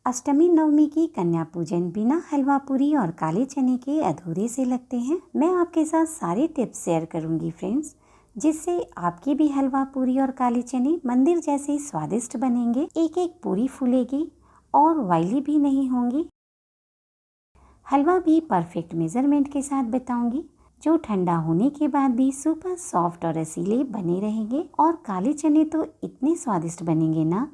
अष्टमी नवमी की कन्या पूजन बिना हलवा पूरी और काले चने के अधूरे से लगते हैं। मैं आपके साथ सारे टिप्स शेयर करूंगी फ्रेंड्स, जिससे आपकी भी हलवा पूरी और काले चने मंदिर जैसे स्वादिष्ट बनेंगे। एक एक पूरी फूलेगी और ऑयली भी नहीं होंगी। हलवा भी परफेक्ट मेजरमेंट के साथ बताऊंगी, जो ठंडा होने के बाद भी सुपर सॉफ्ट और रसीले बने रहेंगे। और काले चने तो इतने स्वादिष्ट बनेंगे ना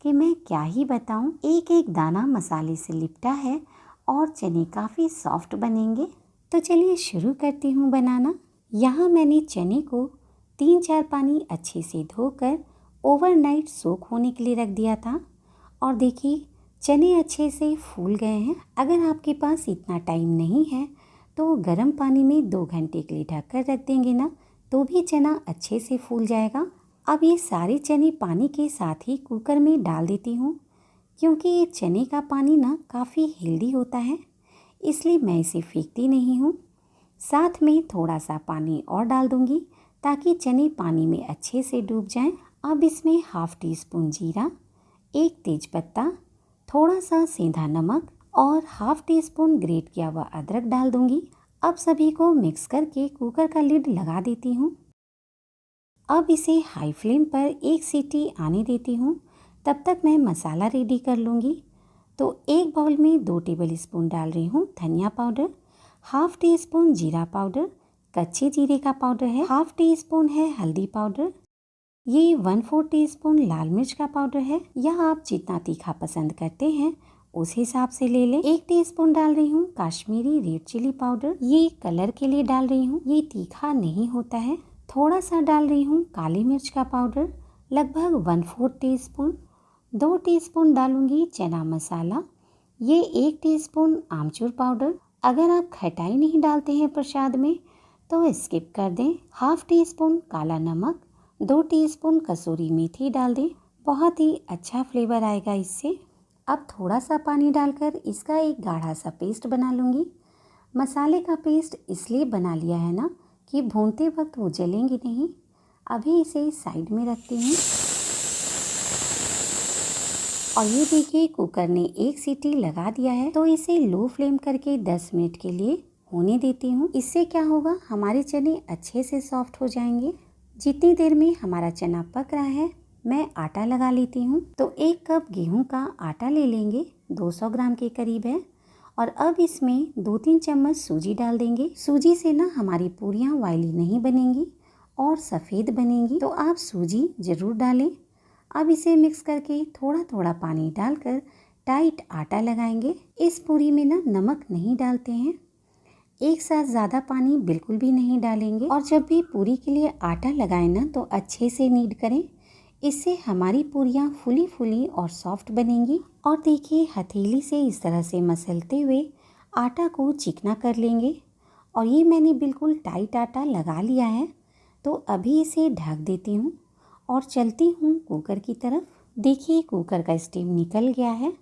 कि मैं क्या ही बताऊं। एक एक दाना मसाले से लिपटा है और चने काफ़ी सॉफ्ट बनेंगे। तो चलिए शुरू करती हूँ बनाना। यहाँ मैंने चने को 3-4 पानी अच्छे से धोकर ओवरनाइट सोक होने के लिए रख दिया था। और देखिए चने अच्छे से फूल गए हैं। अगर आपके पास इतना टाइम नहीं है तो गर्म पानी में 2 घंटे के लिए ढककर रख देंगे ना, तो भी चना अच्छे से फूल जाएगा। अब ये सारे चने पानी के साथ ही कुकर में डाल देती हूँ, क्योंकि ये चने का पानी ना काफ़ी हेल्दी होता है, इसलिए मैं इसे फेंकती नहीं हूँ। साथ में थोड़ा सा पानी और डाल दूँगी ताकि चने पानी में अच्छे से डूब जाएं। अब इसमें ½ टीस्पून जीरा, 1 तेज़पत्ता, थोड़ा सा सेंधा नमक और ½ टीस्पून ग्रेट किया हुआ अदरक डाल दूँगी। अब सभी को मिक्स करके कुकर का लिड लगा देती हूँ। अब इसे हाई फ्लेम पर 1 सीटी आने देती हूँ। तब तक मैं मसाला रेडी कर लूँगी। तो एक बाउल में 2 टेबलस्पून डाल रही हूँ धनिया पाउडर, ½ टीस्पून जीरा पाउडर, कच्चे जीरे का पाउडर है, ½ टीस्पून है हल्दी पाउडर, ये 1/4 टीस्पून लाल मिर्च का पाउडर है। यह आप जितना तीखा पसंद करते हैं उस हिसाब से ले लें। 1 टीस्पून डाल रही हूँ काश्मीरी रेड चिली पाउडर, ये कलर के लिए डाल रही हूँ, ये तीखा नहीं होता है। थोड़ा सा डाल रही हूँ काली मिर्च का पाउडर, लगभग 1/4 टीस्पून। 2 टीस्पून डालूंगी चना मसाला, ये 1 टीस्पून आमचूर पाउडर। अगर आप खटाई नहीं डालते हैं प्रसाद में तो स्किप कर दें। ½ टीस्पून काला नमक, 2 टीस्पून कसूरी मेथी डाल दें, बहुत ही अच्छा फ्लेवर आएगा इससे। अब थोड़ा सा पानी डालकर इसका एक गाढ़ा सा पेस्ट बना लूँगी। मसाले का पेस्ट इसलिए बना लिया है ना कि भूनते वक्त वो जलेंगे नहीं। अभी इसे साइड में रखती हूँ। और ये देखिए कुकर ने 1 सीटी लगा दिया है, तो इसे लो फ्लेम करके 10 मिनट के लिए होने देती हूँ। इससे क्या होगा, हमारे चने अच्छे से सॉफ्ट हो जाएंगे। जितनी देर में हमारा चना पक रहा है मैं आटा लगा लेती हूँ। तो 1 कप गेहूं का आटा ले लेंगे, 200 ग्राम के करीब है। और अब इसमें 2-3 चम्मच सूजी डाल देंगे। सूजी से ना हमारी पूरियाँ ऑयली नहीं बनेंगी और सफ़ेद बनेंगी, तो आप सूजी ज़रूर डालें। अब इसे मिक्स करके थोड़ा थोड़ा पानी डालकर टाइट आटा लगाएंगे। इस पूरी में ना नमक नहीं डालते हैं, एक साथ ज़्यादा पानी बिल्कुल भी नहीं डालेंगे। और जब भी पूरी के लिए आटा लगाएं ना तो अच्छे से नीड करें, इससे हमारी पूरियाँ फुली फुली और सॉफ्ट बनेंगी। और देखिए हथेली से इस तरह से मसलते हुए आटा को चिकना कर लेंगे। और ये मैंने बिल्कुल टाइट आटा लगा लिया है। तो अभी इसे ढक देती हूँ और चलती हूँ कुकर की तरफ। देखिए कुकर का स्टीम निकल गया है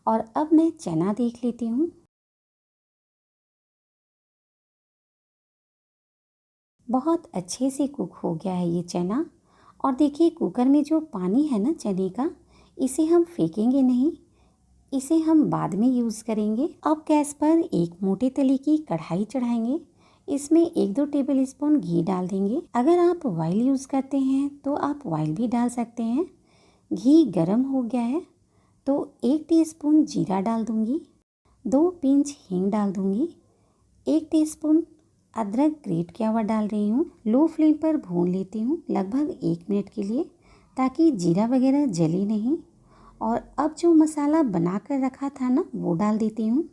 और अब मैं चना देख लेती हूँ। बहुत अच्छे से कुक हो गया है ये चना। और देखिए कुकर में जो पानी है ना चने का, इसे हम फेंकेंगे नहीं, इसे हम बाद में यूज़ करेंगे। अब गैस पर एक मोटे तले की कढ़ाई चढ़ाएंगे, इसमें 1-2 टेबलस्पून घी डाल देंगे। अगर आप ऑयल यूज़ करते हैं तो आप ऑयल भी डाल सकते हैं। घी गरम हो गया है तो 1 टीस्पून जीरा डाल दूंगी, 2 पिंच हींग डाल दूंगी, 1 टीस्पून अदरक ग्रेट किया हुआ डाल रही हूँ। लो फ्लेम पर भून लेती हूँ लगभग 1 मिनट के लिए, ताकि जीरा वगैरह जले नहीं। और अब जो मसाला बना कर रखा था ना वो डाल देती हूँ।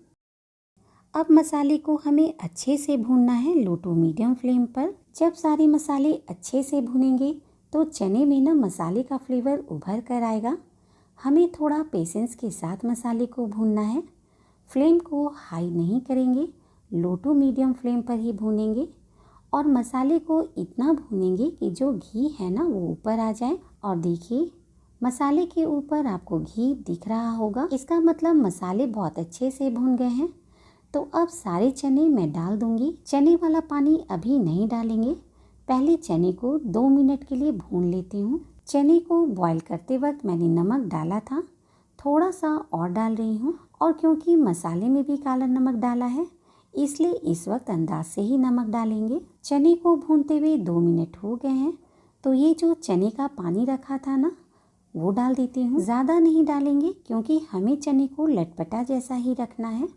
अब मसाले को हमें अच्छे से भूनना है लो टू मीडियम फ्लेम पर। जब सारे मसाले अच्छे से भुनेंगे तो चने में ना मसाले का फ्लेवर उभर कर आएगा। हमें थोड़ा पेशेंस के साथ मसाले को भूनना है। फ्लेम को हाई नहीं करेंगे, लो टू मीडियम फ्लेम पर ही भूनेंगे। और मसाले को इतना भूनेंगे कि जो घी है ना वो ऊपर आ जाए। और देखिए मसाले के ऊपर आपको घी दिख रहा होगा, इसका मतलब मसाले बहुत अच्छे से भुन गए हैं। तो अब सारे चने मैं डाल दूंगी। चने वाला पानी अभी नहीं डालेंगे, पहले चने को 2 मिनट के लिए भून लेती हूँ। चने को बॉईल करते वक्त मैंने नमक डाला था, थोड़ा सा और डाल रही हूँ। और क्योंकि मसाले में भी काला नमक डाला है, इसलिए इस वक्त अंदाज से ही नमक डालेंगे। चने को भूनते हुए 2 मिनट हो गए हैं, तो ये जो चने का पानी रखा था ना, वो डाल देती हूँ। ज़्यादा नहीं डालेंगे क्योंकि हमें चने को लटपटा जैसा ही रखना है।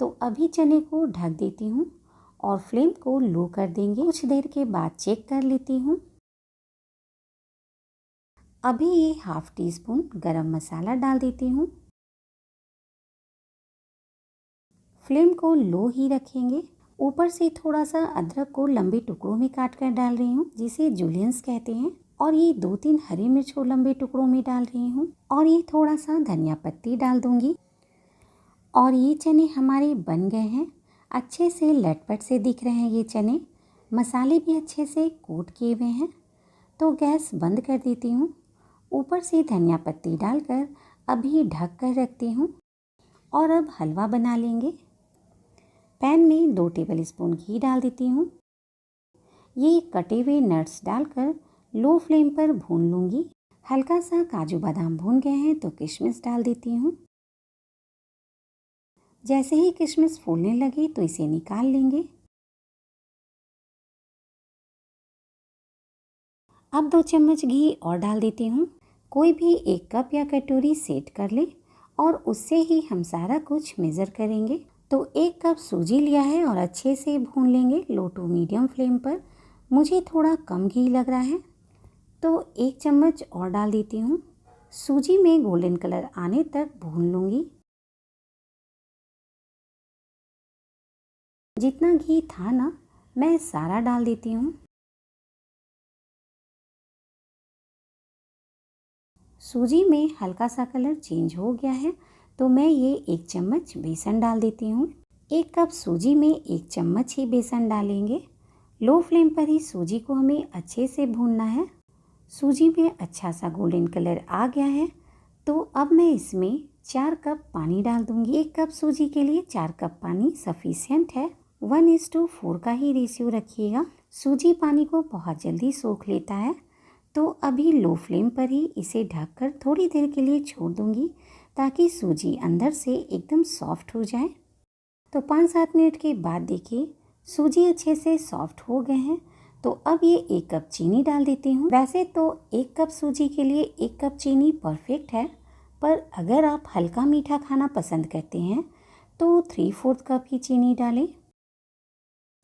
तो अभी चने को ढक देती हूँ और फ्लेम को लो कर देंगे। कुछ देर के बाद चेक कर लेती हूँ। अभी ये ½ टीस्पून गरम मसाला डाल देती हूँ। फ्लेम को लो ही रखेंगे। ऊपर से थोड़ा सा अदरक को लंबे टुकड़ों में काट कर डाल रही हूँ, जिसे जूलियंस कहते हैं। और ये 2-3 हरी मिर्च को लंबे टुकड़ों में डाल रही हूँ। और ये थोड़ा सा धनिया पत्ती डाल दूंगी। और ये चने हमारे बन गए हैं। अच्छे से लटपट से दिख रहे हैं ये चने। मसाले भी अच्छे से कोट किए हुए हैं। तो गैस बंद कर देती हूँ। ऊपर से धनिया पत्ती डालकर अभी ढक कर रखती हूँ। और अब हलवा बना लेंगे। पैन में 2 टेबलस्पून घी डाल देती हूँ। ये कटे हुए नट्स डालकर लो फ्लेम पर भून लूँगी। हल्का सा काजू बादाम भून गए हैं तो किशमिश डाल देती हूँ। जैसे ही किशमिश फूलने लगे तो इसे निकाल लेंगे। अब 2 चम्मच घी और डाल देती हूँ। कोई भी 1 कप या कटोरी सेट कर ले और उससे ही हम सारा कुछ मेज़र करेंगे। तो 1 कप सूजी लिया है और अच्छे से भून लेंगे लो टू मीडियम फ्लेम पर। मुझे थोड़ा कम घी लग रहा है तो 1 चम्मच और डाल देती हूँ। सूजी में गोल्डन कलर आने तक भून लूँगी। जितना घी था ना, मैं सारा डाल देती हूँ। सूजी में हल्का सा कलर चेंज हो गया है तो मैं ये 1 चम्मच बेसन डाल देती हूँ। 1 कप सूजी में 1 चम्मच ही बेसन डालेंगे। लो फ्लेम पर ही सूजी को हमें अच्छे से भूनना है। सूजी में अच्छा सा गोल्डन कलर आ गया है तो अब मैं इसमें 4 कप पानी डाल दूंगी। 1 कप सूजी के लिए 4 कप पानी सफिशिएंट है। 1:4 का ही रेशियो रखिएगा। सूजी पानी को बहुत जल्दी सोख लेता है। तो अभी लो फ्लेम पर ही इसे ढककर थोड़ी देर के लिए छोड़ दूंगी ताकि सूजी अंदर से एकदम सॉफ्ट हो जाए। तो 5-7 मिनट के बाद देखिए सूजी अच्छे से सॉफ्ट हो गए हैं। तो अब ये 1 कप चीनी डाल देती हूँ। वैसे तो 1 कप सूजी के लिए 1 कप चीनी परफेक्ट है, पर अगर आप हल्का मीठा खाना पसंद करते हैं तो 3/4 कप ही चीनी डालें।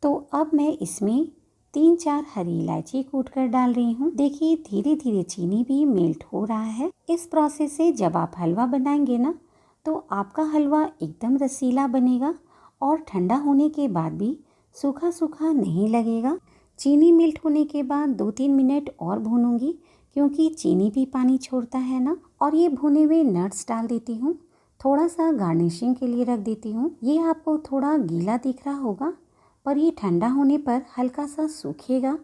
तो अब मैं इसमें 3-4 हरी इलायची कूट कर डाल रही हूँ। देखिए धीरे धीरे चीनी भी मेल्ट हो रहा है। इस प्रोसेस से जब आप हलवा बनाएंगे ना, तो आपका हलवा एकदम रसीला बनेगा और ठंडा होने के बाद भी सूखा सूखा नहीं लगेगा। चीनी मेल्ट होने के बाद 2-3 मिनट और भूनूंगी क्योंकि चीनी भी पानी छोड़ता है ना। और ये भुने हुए नट्स डाल देती हूँ। थोड़ा सा गार्निशिंग के लिए रख देती हूँ। ये आपको थोड़ा गीला दिख रहा होगा, पर ये ठंडा होने पर हल्का सा सूखेगा।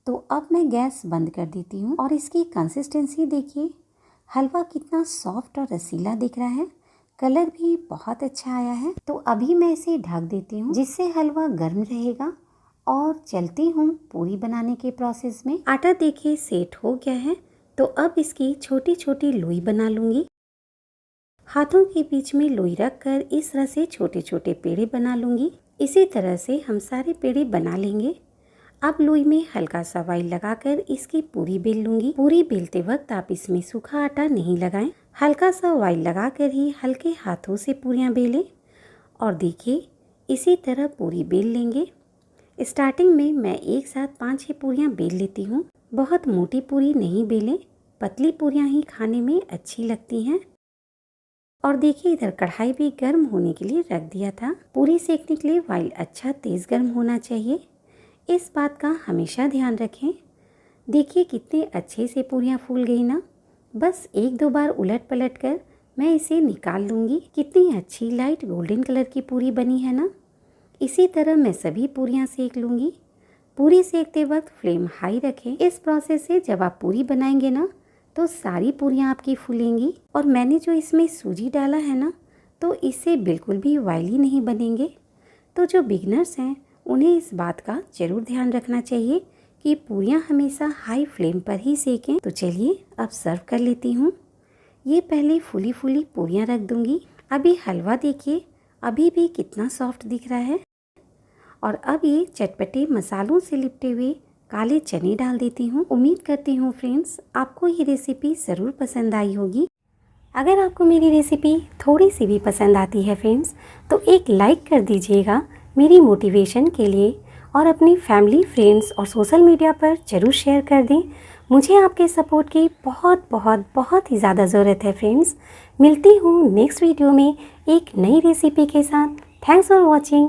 तो अब मैं गैस बंद कर देती हूँ। और इसकी कंसिस्टेंसी देखिए, हलवा कितना सॉफ्ट और रसीला दिख रहा है। कलर भी बहुत अच्छा आया है। तो अभी मैं इसे ढक देती हूँ जिससे हलवा गर्म रहेगा। और चलती हूँ पूरी बनाने के प्रोसेस में। आटा देखिए सेट हो गया है तो अब इसकी छोटी छोटी लोई बना लूँगी। हाथों के बीच में लोई रखकर इस तरह से छोटे छोटे पेड़े बना लूँगी। इसी तरह से हम सारे पेड़े बना लेंगे। अब लोई में हल्का सा ऑयल लगाकर इसकी पूरी बेल लूँगी। पूरी बेलते वक्त आप इसमें सूखा आटा नहीं लगाएं। हल्का सा ऑयल लगाकर ही हल्के हाथों से पूरियाँ बेलें। और देखिए इसी तरह पूरी बेल लेंगे। स्टार्टिंग में मैं एक साथ 5-6 पूरियाँ बेल लेती हूँ। बहुत मोटी पूरी नहीं बेलें, पतली पूरियाँ ही खाने में अच्छी लगती हैं। और देखिए इधर कढ़ाई भी गर्म होने के लिए रख दिया था। पूरी सेकने के लिए ऑयल अच्छा तेज़ गर्म होना चाहिए। इस बात का हमेशा ध्यान रखें। देखिए कितने अच्छे से पूरियाँ फूल गई ना। बस 1-2 बार उलट पलट कर मैं इसे निकाल लूँगी। कितनी अच्छी लाइट गोल्डन कलर की पूरी बनी है ना। इसी तरह मैं सभी पूरियाँ सेक लूँगी। पूरी सेकते वक्त फ्लेम हाई रखें। इस प्रोसेस से जब आप पूरी बनाएंगे ना, तो सारी पूरियाँ आपकी फूलेंगी। और मैंने जो इसमें सूजी डाला है ना, तो इससे बिल्कुल भी ऑयली नहीं बनेंगे। तो जो बिगनर्स हैं उन्हें इस बात का ज़रूर ध्यान रखना चाहिए कि पूरियाँ हमेशा हाई फ्लेम पर ही सेकें। तो चलिए अब सर्व कर लेती हूँ। ये पहले फूली फूली पूरियाँ रख दूंगी। अभी हलवा देखिए अभी भी कितना सॉफ्ट दिख रहा है। और अब ये चटपटे मसालों से लिपटे हुए काले चने डाल देती हूँ। उम्मीद करती हूँ फ्रेंड्स आपको ये रेसिपी ज़रूर पसंद आई होगी। अगर आपको मेरी रेसिपी थोड़ी सी भी पसंद आती है फ्रेंड्स तो एक लाइक कर दीजिएगा मेरी मोटिवेशन के लिए, और अपनी फैमिली फ्रेंड्स और सोशल मीडिया पर ज़रूर शेयर कर दें। मुझे आपके सपोर्ट की बहुत बहुत बहुत ही ज़्यादा ज़रूरत है फ्रेंड्स। मिलती हूँ नेक्स्ट वीडियो में एक नई रेसिपी के साथ। Thanks for watching.